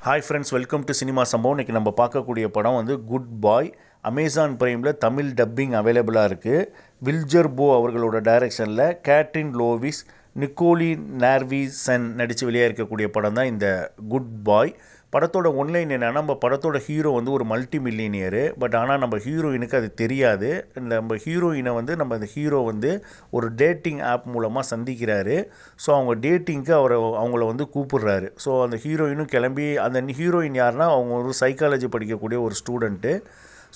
Hi friends, welcome to cinema சம்பவம். இன்றைக்கி நம்ம பார்க்கக்கூடிய படம் வந்து குட் பாய். அமேசான் பிரைமில் தமிழ் டப்பிங் அவைலபிளாக இருக்குது. வில்ஜர் போ அவர்களோட டைரக்ஷனில் கேட்ரின் லோவிஸ், நிக்கோலி நார்விசன் நடித்து வெளியாக இருக்கக்கூடிய படம் தான் இந்த குட் பாய். படத்தோட ஒன்லைன் என்னென்னா, நம்ம படத்தோட ஹீரோ வந்து ஒரு மல்டி மில்லியனியரு. பட் ஆனால் நம்ம ஹீரோயினுக்கு அது தெரியாது. நம்ம ஹீரோயினை வந்து அந்த ஹீரோ வந்து ஒரு டேட்டிங் ஆப் மூலமாக சந்திக்கிறாரு. ஸோ அவங்க டேட்டிங்க்கு அவங்கள வந்து கூப்பிடுறாரு. ஸோ அந்த ஹீரோயினும் கிளம்பி, அந்த ஹீரோயின் யாருன்னா அவங்க ஒரு சைக்காலஜி படிக்கக்கூடிய ஒரு ஸ்டூடெண்ட்டு.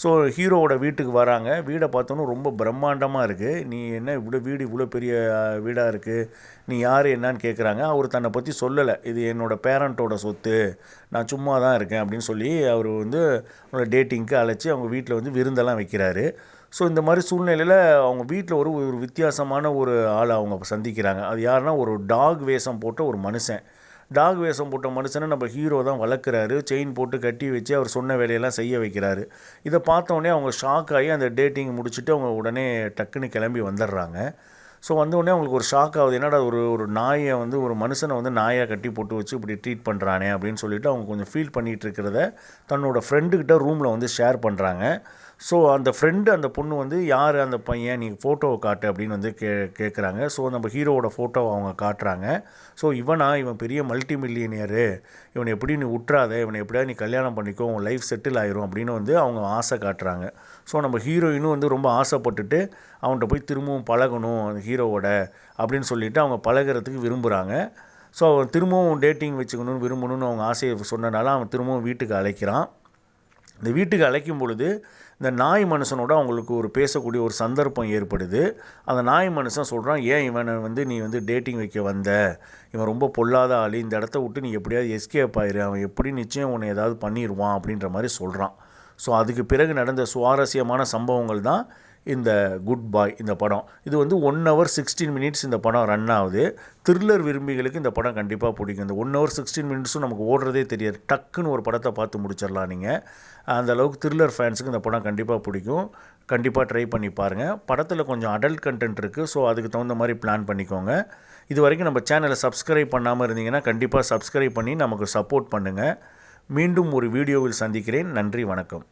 ஸோ ஹீரோவோட வீட்டுக்கு வராங்க. வீடை பார்த்தோன்னா ரொம்ப பிரம்மாண்டமாக இருக்குது. நீ என்ன வீடு இவ்வளோ பெரிய வீடாக இருக்குது, நீ யார் என்னான்னு கேட்குறாங்க. அவர் தன்னை பற்றி சொல்லலை. இது என்னோடய பேரண்ட்டோட சொத்து, நான் சும்மா தான் இருக்கேன் அப்படின்னு சொல்லி அவர் வந்து அவங்களோட டேட்டிங்க்கு அழைச்சி அவங்க வீட்டில் வந்து விருந்தெல்லாம் வைக்கிறாரு. ஸோ இந்த மாதிரி சூழ்நிலையில் அவங்க வீட்டில் ஒரு வித்தியாசமான ஒரு ஆளை அவங்க சந்திக்கிறாங்க. அது யாருன்னா, ஒரு டாக் வேஷம் போட்ட ஒரு மனுஷன். டாக் வேஷம் போட்ட மனுஷனை நம்ம ஹீரோ தான் வளர்க்குறாரு. செயின் போட்டு கட்டி வச்சு அவர் சொன்ன வேலையெல்லாம் செய்ய வைக்கிறாரு. இதை பார்த்தோன்னே அவங்க ஷாக் ஆகி அந்த டேட்டிங் முடிச்சுட்டு அவங்க உடனே டக்குன்னு கிளம்பி வந்துடுறாங்க. ஸோ வந்தோடனே அவங்களுக்கு ஒரு ஷாக் ஆகுது. என்னடா ஒரு நாயை வந்து, ஒரு மனுஷனை வந்து நாயாக கட்டி போட்டு வச்சு இப்படி ட்ரீட் பண்ணுறானே அப்படின்னு சொல்லிட்டு அவங்க கொஞ்சம் ஃபீல் பண்ணிகிட்டு இருக்கிறத தன்னோட ஃப்ரெண்டுக்கிட்ட ரூமில் வந்து ஷேர் பண்ணுறாங்க. ஸோ அந்த ஃப்ரெண்டு, அந்த பொண்ணு வந்து, யார் அந்த பையன், நீ ஃபோட்டோவை காட்டு அப்படின்னு வந்து கேட்குறாங்க. ஸோ நம்ம ஹீரோவோட ஃபோட்டோவை அவங்க காட்டுறாங்க. ஸோ இவன் பெரிய மல்டி மில்லியனியரு, இவனை எப்படி நீ விட்றாத, இவனை எப்படியாவது நீ கல்யாணம் பண்ணிக்கோ, உன் லைஃப் செட்டில் ஆயிரும் அப்படின்னு வந்து அவங்க ஆசை காட்டுறாங்க. ஸோ நம்ம ஹீரோயினும் வந்து ரொம்ப ஆசைப்பட்டுட்டு அவன்கிட்ட போய் திரும்பவும் பழகணும் அந்த ஹீரோவோட அப்படின்னு சொல்லிவிட்டு அவங்க பழகிறதுக்கு விரும்புகிறாங்க. ஸோ அவன் திரும்பவும் டேட்டிங் வச்சுக்கணும்னு விரும்பணும்னு அவங்க ஆசையை சொன்னனால அவன் திரும்பவும் வீட்டுக்கு அழைக்கிறான். இந்த வீட்டுக்கு அழைக்கும் பொழுது இந்த நாய் மனுஷனோட அவங்களுக்கு ஒரு பேசக்கூடிய ஒரு சந்தர்ப்பம் ஏற்படுது. அந்த நாய் மனுஷன் சொல்கிறான், ஏன் இவனை வந்து நீ வந்து டேட்டிங் வைக்க வந்த, இவன் ரொம்ப பொல்லாத ஆள், இந்த இடத்த விட்டு நீ எப்படியாவது எஸ்கேப் ஆயிரு, அவன் எப்படி நிச்சயம் உன்னை ஏதாவது பண்ணிடுவான் அப்படின்ற மாதிரி சொல்கிறான். ஸோ அதுக்கு பிறகு நடந்த சுவாரஸ்யமான சம்பவங்கள் தான் இந்த குட் பாய் இந்த படம். இது வந்து 1 hour 16 minutes இந்த படம் ரன் ஆகுது. த்ரில்லர் விரும்பிகளுக்கு இந்த படம் கண்டிப்பாக பிடிக்கும். இந்த 1 hour 16 minutes நமக்கு ஓடுறதே தெரியாது. டக்குன்னு ஒரு படத்தை பார்த்து முடிச்சிடலாம் நீங்கள். அந்த அளவுக்கு த்ரில்லர் ஃபேன்ஸுக்கு இந்த படம் கண்டிப்பாக பிடிக்கும். கண்டிப்பாக ட்ரை பண்ணி பாருங்கள். படத்தில் கொஞ்சம் அடல்ட் கண்டென்ட் இருக்குது. ஸோ அதுக்கு தகுந்த மாதிரி பிளான் பண்ணிக்கோங்க. இது வரைக்கும் நம்ம சேனலை சப்ஸ்கிரைப் பண்ணாமல் இருந்தீங்கன்னா கண்டிப்பாக சப்ஸ்கிரைப் பண்ணி நமக்கு சப்போர்ட் பண்ணுங்கள். மீண்டும் ஒரு வீடியோவில் சந்திக்கிறேன். நன்றி, வணக்கம்.